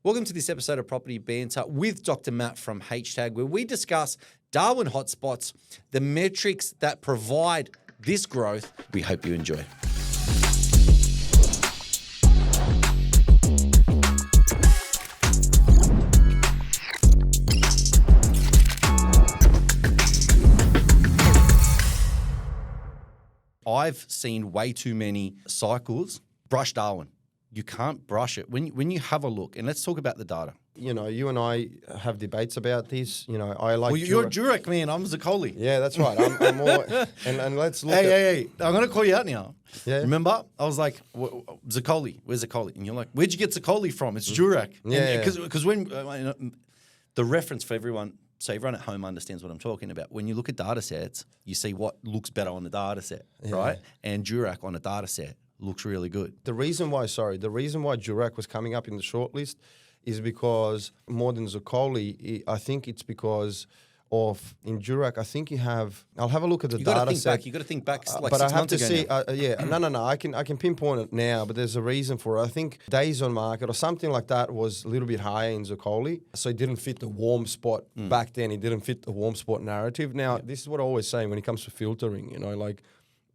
Welcome to this episode of Property Banter with Dr. Matt from Hashtag, where we discuss Darwin hotspots, the metrics that provide this growth. We hope you enjoy. I've seen way too many cycles brush Darwin. You can't brush it. When you have a look, and let's talk about the data. You know, you and I have debates about this. You know, I like. Well, you're a Jurac man. I'm Zukoli. Yeah, that's right. I'm more. And let's look. Hey! I'm gonna call you out now. Yeah. Remember, I was like, Zukoli. Where's Zukoli? And you're like, where'd you get Zukoli from? It's Jurac. Yeah. Because when the reference for everyone, so everyone at home understands what I'm talking about. When you look at data sets, you see what looks better on the data set, right? And Jurac on a data set looks really good. The reason why Jurac was coming up in the shortlist is because more than Zukoli, I think it's because of in Jurac. I think you have. I'll have a look at the data set. You got to think back. Like but 6 I have months to ago see. now. No. I can pinpoint it now, but there's a reason for it. I think days on market or something like that was a little bit higher in Zukoli, so it didn't fit the warm spot back then. It didn't fit the warm spot narrative. Now, this is what I always say when it comes to filtering.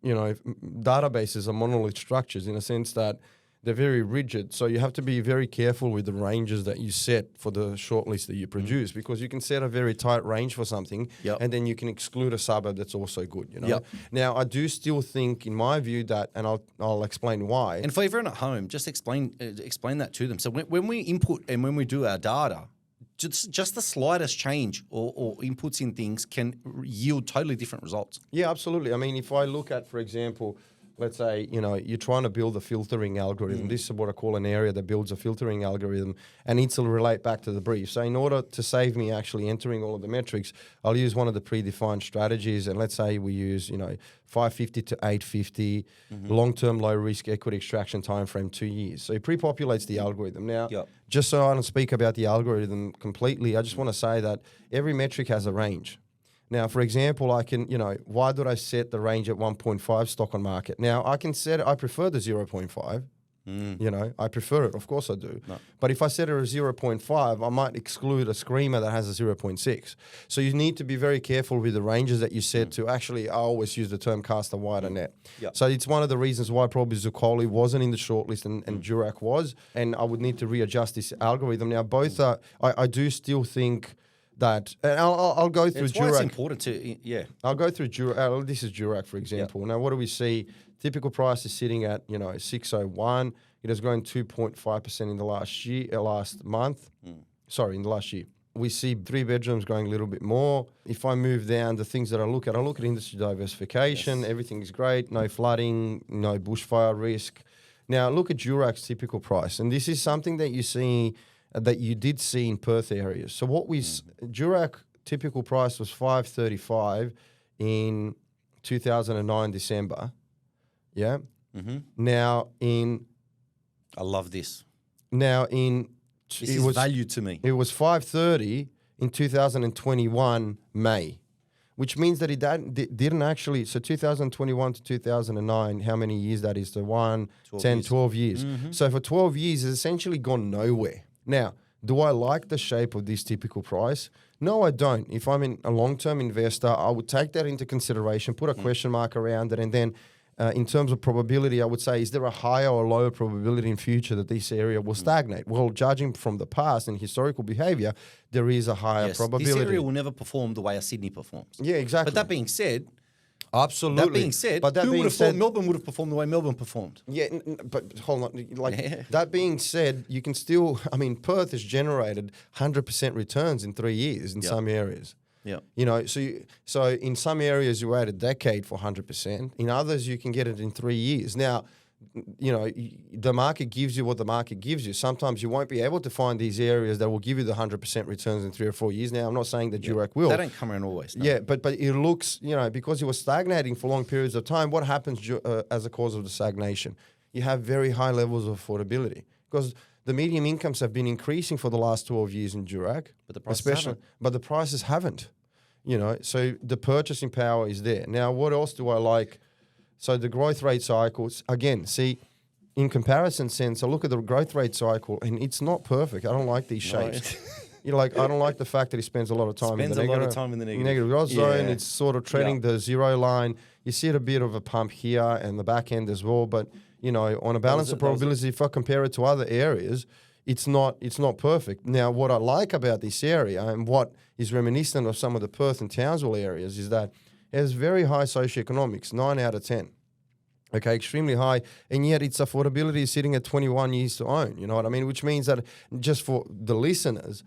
Databases are monolith structures in a sense that they're very rigid. So you have to be very careful with the ranges that you set for the shortlist that you produce because you can set a very tight range for something and then you can exclude a suburb that's also good, Now, I do still think, in my view, that, and I'll explain why. And for everyone at home, just explain that to them. So when we input and when we do our data, just the slightest change or inputs in things can yield totally different results. Yeah, absolutely. I mean, if I look at, for example, let's say, you're trying to build a filtering algorithm. This is what I call an area that builds a filtering algorithm, and it will relate back to the brief. So in order to save me actually entering all of the metrics, I'll use one of the predefined strategies, and let's say we use, 550 to 850, long-term low-risk equity extraction time frame 2 years. So it pre-populates the algorithm. Now, just so I don't speak about the algorithm completely, I just want to say that every metric has a range. Now, for example, I can, why did I set the range at 1.5 stock on market? Now, I can set it, I prefer the 0.5. I prefer it. Of course I do. No. But if I set it at 0.5, I might exclude a screamer that has a 0.6. So you need to be very careful with the ranges that you set to actually, I always use the term cast a wider net. Yep. So it's one of the reasons why probably Zukoli wasn't in the shortlist and Jurac was. And I would need to readjust this algorithm. Now, both are, I do still think that, and I'll go through Jurac. It's important to, I'll go through Jurac. This is Jurac, for example. Yep. Now, what do we see? Typical price is sitting at 601. It has grown 2.5% in the last month. Sorry, in the last year. We see 3 bedrooms growing a little bit more. If I move down, the things that I look at industry diversification. Yes. Everything is great. No flooding, no bushfire risk. Now, look at Jurac's typical price, and this is something that you did see in Perth areas. So Jurac typical price was 535 in 2009 December. Yeah. Mm-hmm. Now I love this. Now this is value to me. It was 530 in 2021 May, which means that it didn't actually. So 2021 to 2009, how many years that is? 12 years. Mm-hmm. So for 12 years, it's essentially gone nowhere. Now, do I like the shape of this typical price? No, I don't. If I'm a long-term investor, I would take that into consideration, put a question mark around it, and then in terms of probability, I would say, is there a higher or lower probability in future that this area will stagnate? Well, judging from the past and historical behavior, there is a higher probability. This area will never perform the way a Sydney performs. Yeah, exactly. But that being said, absolutely. Melbourne would have performed the way Melbourne performed. Yeah, but hold on. That being said, you can still, Perth has generated 100% returns in 3 years in some areas. Yeah. So in some areas you wait a decade for 100%. In others you can get it in 3 years. Now, the market gives you what the market gives you. Sometimes you won't be able to find these areas that will give you the 100% returns in 3 or 4 years. Now, I'm not saying that Jurac will. They don't come around always. No. Yeah, but it looks, because it was stagnating for long periods of time, what happens as a cause of the stagnation? You have very high levels of affordability because the median incomes have been increasing for the last 12 years in Jurac. But the prices haven't. But the prices haven't. So the purchasing power is there. Now, what else do I like? So the growth rate cycles, again, see, in comparison sense, I look at the growth rate cycle, and it's not perfect. I don't like these shapes. You're like, I don't like the fact that he spends a lot of time in the negative growth zone. It's sort of treading the zero line. You see a bit of a pump here and the back end as well. But, you know, on a balance of probability, if I compare it to other areas, it's not perfect. Now, what I like about this area and what is reminiscent of some of the Perth and Townsville areas is that it has very high socioeconomics, 9 out of 10. Okay, extremely high, and yet its affordability is sitting at 21 years to own. You know what I mean? Which means that just for the listeners,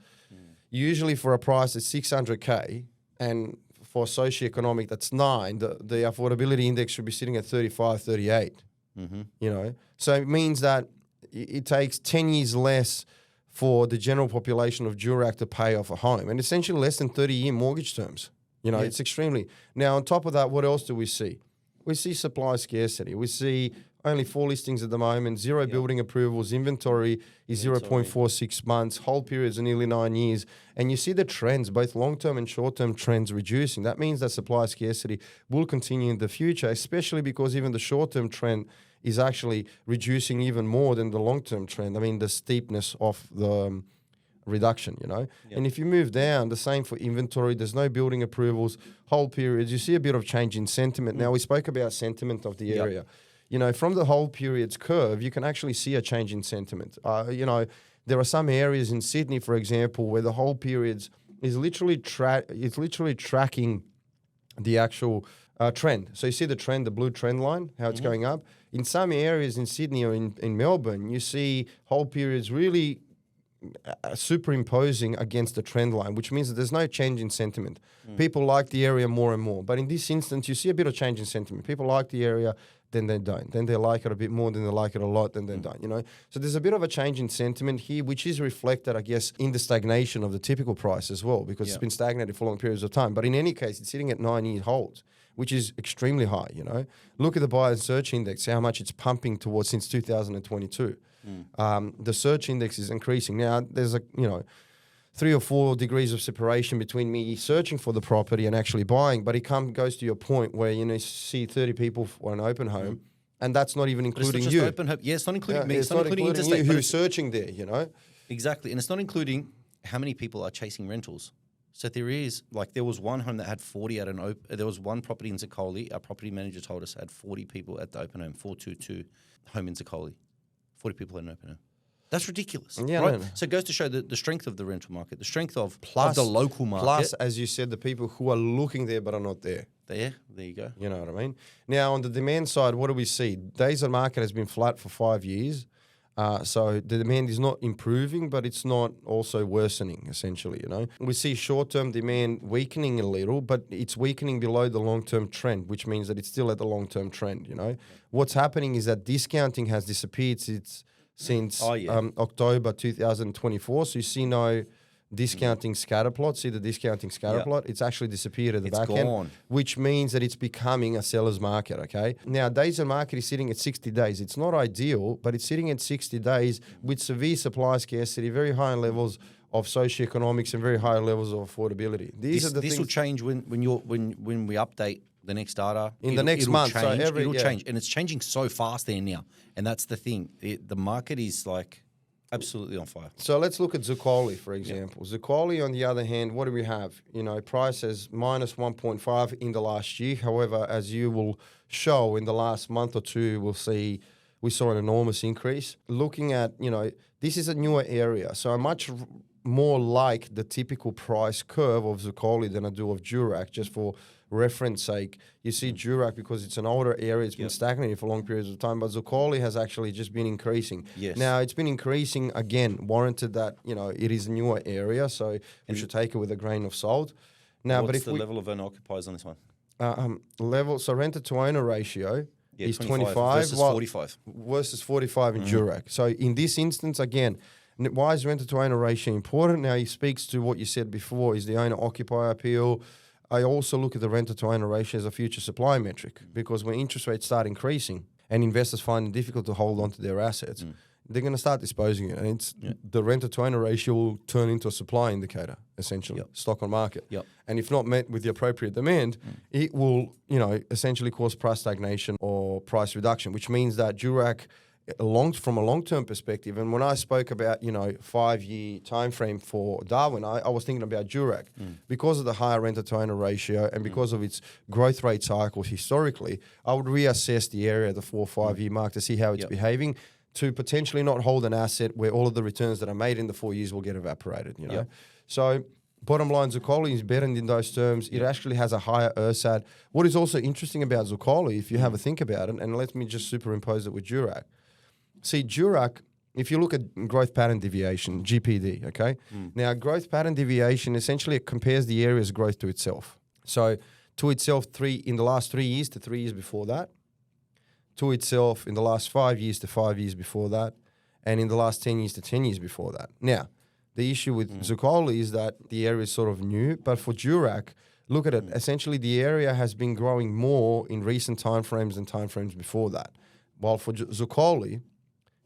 usually for a price at 600K and for socioeconomic that's 9, the affordability index should be sitting at 35, 38. You know, so it means that it takes 10 years less for the general population of Jurac to pay off a home, and essentially less than 30-year mortgage terms. You know, it's extremely. Now, on top of that, what else do we see? We see supply scarcity. We see only 4 listings at the moment, 0 building approvals, inventory is 0.46 months, hold periods are nearly 9 years. And you see the trends, both long-term and short-term trends reducing. That means that supply scarcity will continue in the future, especially because even the short-term trend is actually reducing even more than the long-term trend. I mean, the steepness of the reduction, you know. And if you move down, the same for inventory, there's no building approvals, hold periods, you see a bit of change in sentiment. Now, we spoke about sentiment of the area. You know, from the hold periods curve, you can actually see a change in sentiment. You know, there are some areas in Sydney, for example, where the hold periods is literally tracking the actual trend. So you see the trend, the blue trend line, how it's going up. In some areas in Sydney or in Melbourne, you see hold periods really superimposing against the trend line, which means that there's no change in sentiment. People like the area more and more. But in this instance, you see a bit of change in sentiment. People like the area, then they don't. Then they like it a bit more, then they like it a lot, then they don't, you know. So there's a bit of a change in sentiment here, which is reflected, I guess, in the stagnation of the typical price as well, because it's been stagnated for long periods of time. But in any case, it's sitting at 9-year holds, which is extremely high, you know. Look at the buyer search index, how much it's pumping towards since 2022. The search index is increasing. Now, there's 3 or 4 degrees of separation between me searching for the property and actually buying, but it goes to your point where, you know, you see 30 people for an open home, and that's not even including you. Open home. Yeah, it's not including me. It's not including interstate, you who's searching there, you know. Exactly, and it's not including how many people are chasing rentals. So there was one home that had 40 at there was one property in Zukoli. Our property manager told us had 40 people at the open home, 422 home in Zukoli. 40 people at an open home. That's ridiculous, right? No. So it goes to show the strength of the rental market, the strength of the local market. Plus, as you said, the people who are looking there but are not there. There you go. You know what I mean? Now, on the demand side, what do we see? Days on market has been flat for 5 years. So the demand is not improving, but it's not also worsening, essentially, you know. We see short-term demand weakening a little, but it's weakening below the long-term trend, which means that it's still at the long-term trend, you know. What's happening is that discounting has disappeared since October 2024. So you see no discounting scatter plot. See the discounting scatter plot? It's actually disappeared at the back end, which means that it's becoming a seller's market, okay? Now, days on market is sitting at 60 days. It's not ideal, but it's sitting at 60 days with severe supply scarcity, very high levels of socioeconomics and very high levels of affordability. These will change when we update the next data in the next month. Change. So it'll change, and it's changing so fast there now. And that's the thing. The market is like absolutely on fire. So let's look at Zukoli, for example. Zukoli, on the other hand, what do we have? You know, price is minus 1.5 in the last year. However, as you will show in the last month or two, we saw an enormous increase. Looking at, you know, this is a newer area, so much more like the typical price curve of Zukoli than I do of Jurac, just for reference sake. You see Jurac, because it's an older area, it's been stagnating for long periods of time, but Zukoli has actually just been increasing. Yes. Now, it's been increasing, again, warranted that, you know, it is a newer area, so we should take it with a grain of salt. Now, what's the level of owner-occupiers on this one? So renter-to-owner ratio is 25 versus 45. Versus 45 in Jurac. So in this instance, again, why is renter-to-owner ratio important? Now, he speaks to what you said before, is the owner-occupier appeal. I also look at the renter-to-owner ratio as a future supply metric, because when interest rates start increasing and investors find it difficult to hold on to their assets, they're going to start disposing it. And the renter-to-owner ratio will turn into a supply indicator, essentially, stock on market. And if not met with the appropriate demand, it will, you know, essentially cause price stagnation or price reduction, which means that Jurac from a long-term perspective, and when I spoke about 5-year time frame for Darwin, I was thinking about Jurac because of the higher renter-to-owner ratio and because of its growth rate cycles historically. I would reassess the area at the 4 or 5 year mark to see how it's behaving, to potentially not hold an asset where all of the returns that are made in the 4 years will get evaporated. So bottom line, Zukoli is better in those terms. It actually has a higher ERSAT. What is also interesting about Zukoli, if you have a think about it, and let me just superimpose it with Jurac. See, Jurac, if you look at growth pattern deviation, GPD, okay? Now, growth pattern deviation, essentially it compares the area's growth to itself. So to itself in the last 3 years to 3 years before that, to itself in the last 5 years to 5 years before that, and in the last 10 years to 10 years before that. Now, the issue with Zukoli is that the area is sort of new, but for Jurac, look at it. Essentially, the area has been growing more in recent timeframes than timeframes before that. While for Zukoli,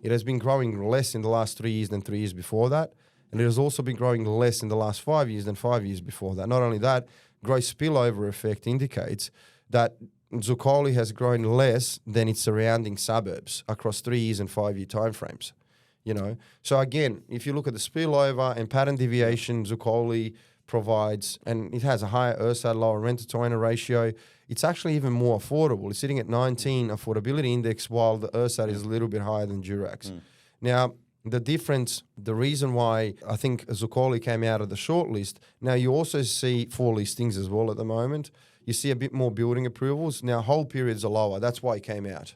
it has been growing less in the last 3 years than 3 years before that, and it has also been growing less in the last 5 years than 5 years before that. Not only that, growth spillover effect indicates that Zukoli has grown less than its surrounding suburbs across 3 years and 5 year timeframes. So again, if you look at the spillover and pattern deviation, Zukoli provides, and it has a higher ERSAT, lower renter-to-owner ratio. It's actually even more affordable. It's sitting at 19 affordability index, while the ERSAT is a little bit higher than Jurac's. Now, the difference, the reason why I think Zukoli came out of the shortlist, now you also see 4 listings as well at the moment. You see a bit more building approvals. Now, hold periods are lower. That's why it came out.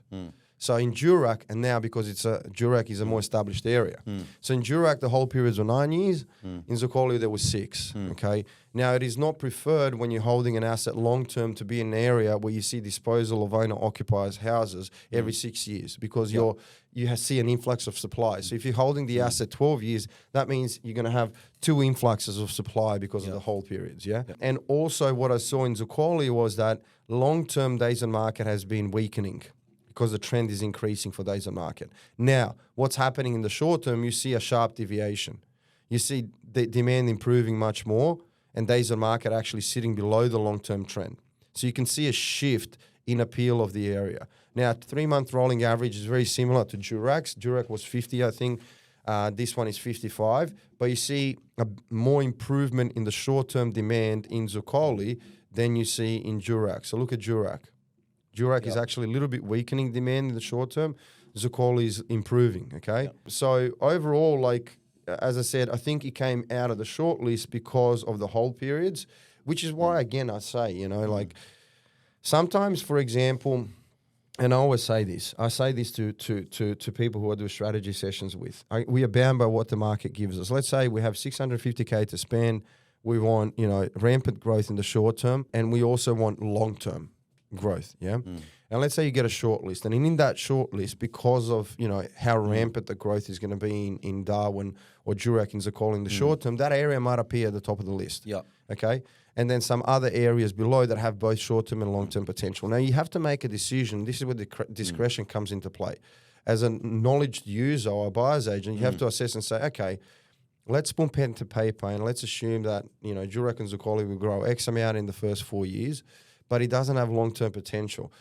So in Jurac, and now because Jurac is a more established area. So in Jurac, the hold periods were 9 years. In Zukoli, there was 6. Okay. Now, it is not preferred when you're holding an asset long term to be in an area where you see disposal of owner-occupiers' houses every 6 years, because you see an influx of supply. So if you're holding the asset 12 years, that means you're going to have 2 influxes of supply because of the hold periods. And also what I saw in Zukoli was that long-term days on market has been weakening, because the trend is increasing for days on market. Now, what's happening in the short term, you see a sharp deviation. You see the demand improving much more and days on market actually sitting below the long-term trend. So you can see a shift in appeal of the area. Now, 3-month rolling average is very similar to Jurac's. Jurac was 50, I think. This one is 55. But you see a more improvement in the short-term demand in Zukoli than you see in Jurac. So look at Jurac. Jurac is actually a little bit weakening demand in the short term. Zukoli is improving, okay? So overall, like, as I said, I think it came out of the short list because of the hold periods, which is why, again, I say, like, sometimes, for example, and I always say this, I say this to people who I do strategy sessions with. We are bound by what the market gives us. Let's say we have 650K to spend. We want, rampant growth in the short term, and we also want long-term growth, and let's say you get a short list, and in that short list, because of how rampant the growth is going to be in Darwin or Jurac and Zukoli in the short term, that area might appear at the top of the list. Okay, and then some other areas below that have both short term and long term potential. Now you have to make a decision. This is where the discretion comes into play. As a knowledge user or a buyer's agent, you have to assess and say, okay, let's put pen to paper and let's assume that Jurac and Zukoli will grow X amount in the first 4 years, but it doesn't have long-term potential.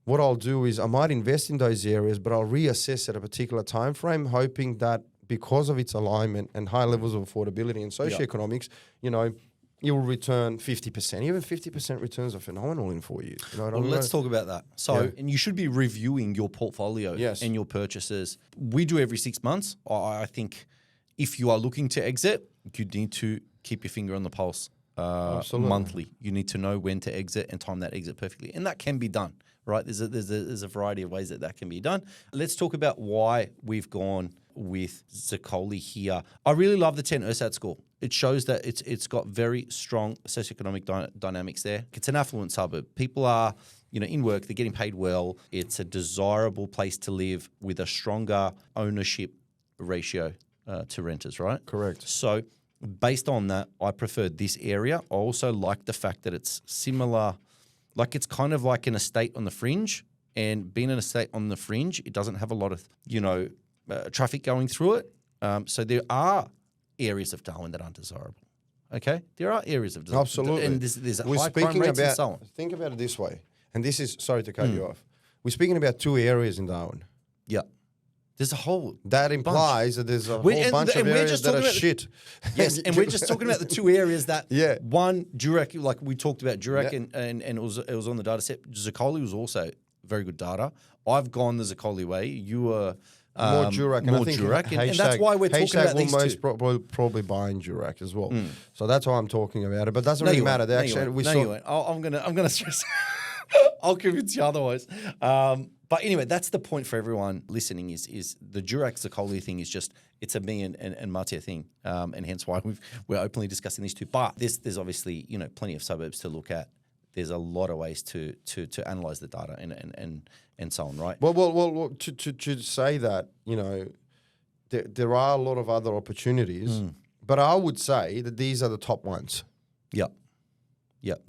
What I'll do is I might invest in those areas, but I'll reassess at a particular time frame, hoping that because of its alignment and high levels of affordability and socio-economics, it will return 50%. Even 50% returns are phenomenal in 4 years. Let's talk about that. So, and you should be reviewing your portfolio and your purchases. We do every 6 months. I think if you are looking to exit, you need to keep your finger on the pulse. Monthly. You need to know when to exit and time that exit perfectly. And that can be done, right? There's a variety of ways that can be done. Let's talk about why we've gone with Zukoli here. I really love the 10 ERSAT score. It shows that it's got very strong socioeconomic dynamics there. It's an affluent suburb. People are, in work, they're getting paid well. It's a desirable place to live with a stronger ownership ratio to renters, right? Correct. So based on that, I preferred this area. I also like the fact that it's similar, like it's kind of like an estate on the fringe. And being an estate on the fringe, it doesn't have a lot of, traffic going through it. So there are areas of Darwin that aren't desirable. Okay? There are areas of Darwin. Absolutely. And there's high crime rates and so on. Think about it this way. And this is, sorry to cut you off. We're speaking about 2 areas in Darwin. Yeah. There's a whole That implies that there's a whole bunch of areas that are shit. Yes, and we're just talking about the two areas that one Jurac, like we talked about Jurac, and it was on the data set. Zukoli was also very good data. I've gone the Zukoli way. You were more Jurac, and I think Jurac, and that's why we're talking about these two. Probably buying Jurac as well. So that's why I'm talking about it. But it doesn't really matter. I'm gonna stress. I'll convince you otherwise. But anyway, that's the point for everyone listening. Is the Jurac Zukoli thing is just it's a me and Matija thing, and hence why we're openly discussing these two. But there's obviously plenty of suburbs to look at. There's a lot of ways to analyze the data and so on, right? Well, to say that, there are a lot of other opportunities, but I would say that these are the top ones. Yep,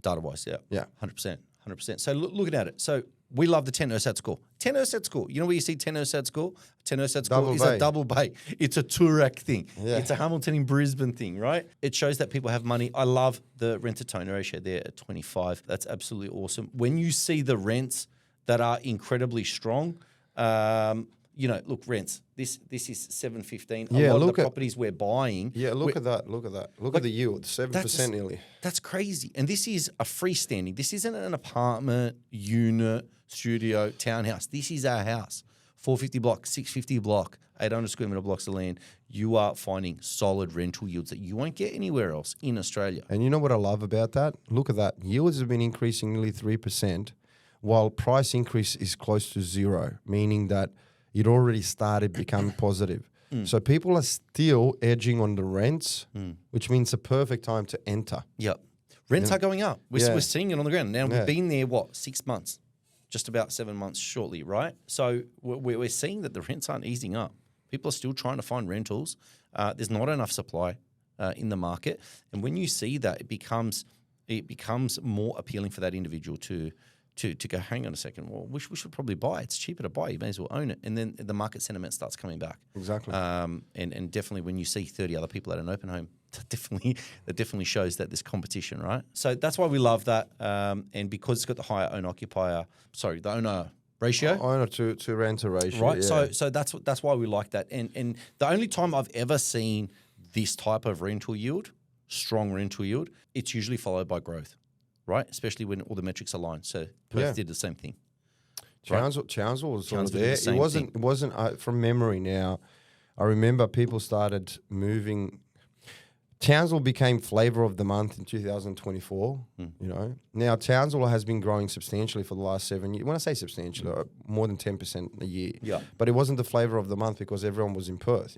data-wise, yeah, 100%. So looking at it, so we love the 10 ERSAT score. 10 ERSAT score. You know where you see 10 ERSAT score? 10 ERSAT score is a double bay. It's a Toorak thing. Yeah. It's a Hamilton in Brisbane thing, right? It shows that people have money. I love the rent-to-owner ratio there at 25. That's absolutely awesome. When you see the rents that are incredibly strong, look, rents. This is 7.15. A lot of the properties we're buying. Yeah, look at that. Look at the yield, 7% nearly. That's crazy. And this is a freestanding. This isn't an apartment, unit, studio, townhouse. This is our house. 450 block, 650 block, 800 square metre blocks of land. You are finding solid rental yields that you won't get anywhere else in Australia. And you know what I love about that? Look at that. Yields have been increasing nearly 3%, while price increase is close to zero, meaning that it already started becoming positive. So people are still edging on the rents, which means a perfect time to enter. Yep. Rents are going up. We're seeing it on the ground. Now, we've been there, 6 months? Just about 7 months shortly, right? So we're seeing that the rents aren't easing up. People are still trying to find rentals. There's not enough supply in the market. And when you see that, it becomes more appealing for that individual to go, hang on a second, well, we should probably buy. It's cheaper to buy. You may as well own it. And then the market sentiment starts coming back. Exactly. And definitely when you see 30 other people at an open home, that definitely shows that there's competition, right? So that's why we love that. And because it's got the higher owner ratio. Owner to renter ratio. Right. Yeah. So that's why we like that. And the only time I've ever seen this type of rental yield, strong rental yield, it's usually followed by growth. Right, especially when all the metrics align. So Perth did the same thing. Townsville was sort of there. It wasn't from memory now. I remember people started moving. Townsville became flavour of the month in 2024. Now Townsville has been growing substantially for the last 7 years. When I say substantially, more than 10% a year. Yeah. But it wasn't the flavour of the month because everyone was in Perth.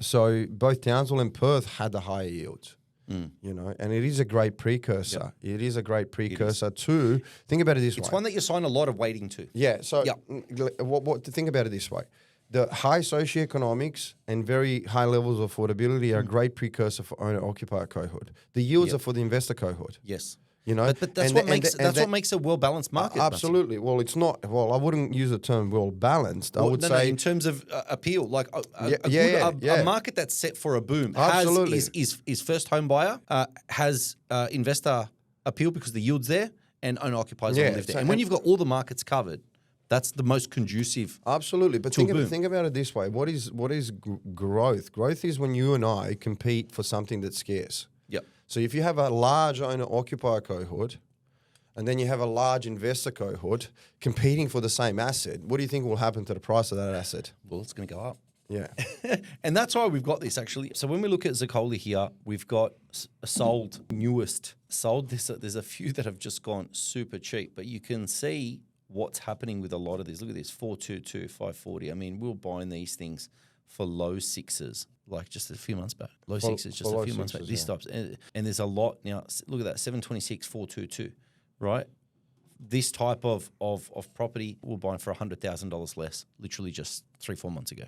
So both Townsville and Perth had the higher yields. And it is a great precursor. Yep. It is a great precursor to, think about it this way. It's one that you assign a lot of weighting to. Yeah, so think about it this way. The high socioeconomics and very high levels of affordability are a great precursor for owner-occupier cohort. The yields are for the investor cohort. Yes. But that's what makes a well-balanced market. Absolutely. Well, it's not. Well, I wouldn't use the term well-balanced. I would say in terms of appeal, like a market that's set for a boom is first home buyer, has investor appeal because the yield's there, and owner-occupiers want to live there. And when you've got all the markets covered, that's the most conducive. Absolutely, but think about it this way: what is growth? Growth is when you and I compete for something that's scarce. Yep. So if you have a large owner-occupier cohort and then you have a large investor cohort competing for the same asset, what do you think will happen to the price of that asset? Well, it's going to go up. Yeah. And that's why we've got this, actually. So when we look at Zukoli here, we've got newest sold. There's a few that have just gone super cheap, but you can see what's happening with a lot of these. Look at this, 422, 540. I mean, we were buying these things for low sixes, like just a few months back. Low sixes, just a few months back. These types. And there's a lot now. Look at that, 726, 422, right? This type of property we're buying for $100,000 less, literally just 3-4 months ago.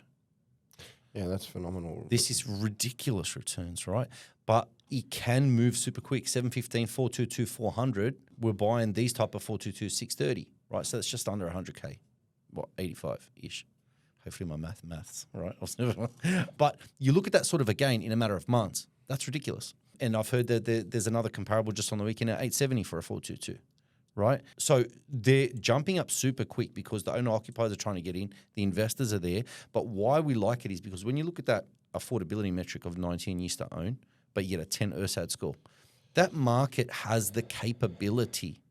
Yeah, that's phenomenal. This is ridiculous returns, right? But it can move super quick. 715, 422, 400. We're buying these type of 422, 630, right? So that's just under 100K, 85-ish. Hopefully my maths, right? But you look at that sort of a gain in a matter of months. That's ridiculous. And I've heard that there's another comparable just on the weekend at 870 for a 422. right? So they're jumping up super quick because the owner-occupiers are trying to get in, the investors are there. But why we like it is because when you look at that affordability metric of 19 years to own, but you get a 10 ERSAT score, that market has the capability.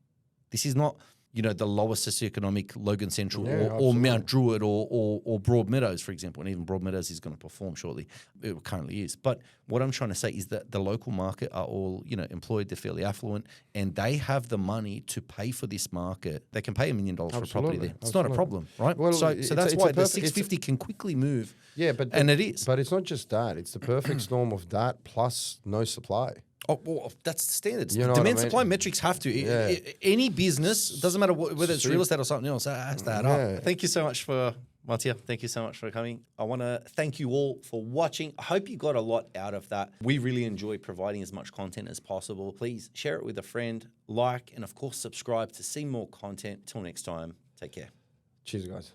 This is not, the lowest socioeconomic Logan Central or Mount Druitt or Broadmeadows, for example. And even Broadmeadows is going to perform shortly. It currently is. But what I'm trying to say is that the local market are all, employed, they're fairly affluent, and they have the money to pay for this market. They can pay $1 million for a property there. It's not a problem, right? Well, so that's why the 650 can quickly move. Yeah, and it is. But it's not just that. It's the perfect storm of that plus no supply. Oh, well, that's standards. You know Demand supply metrics have to. Yeah. Any business, doesn't matter whether it's real estate or something else, has to add up. Thank you so much Matija, thank you so much for coming. I want to thank you all for watching. I hope you got a lot out of that. We really enjoy providing as much content as possible. Please share it with a friend, like, and of course, subscribe to see more content. Till next time, take care. Cheers, guys.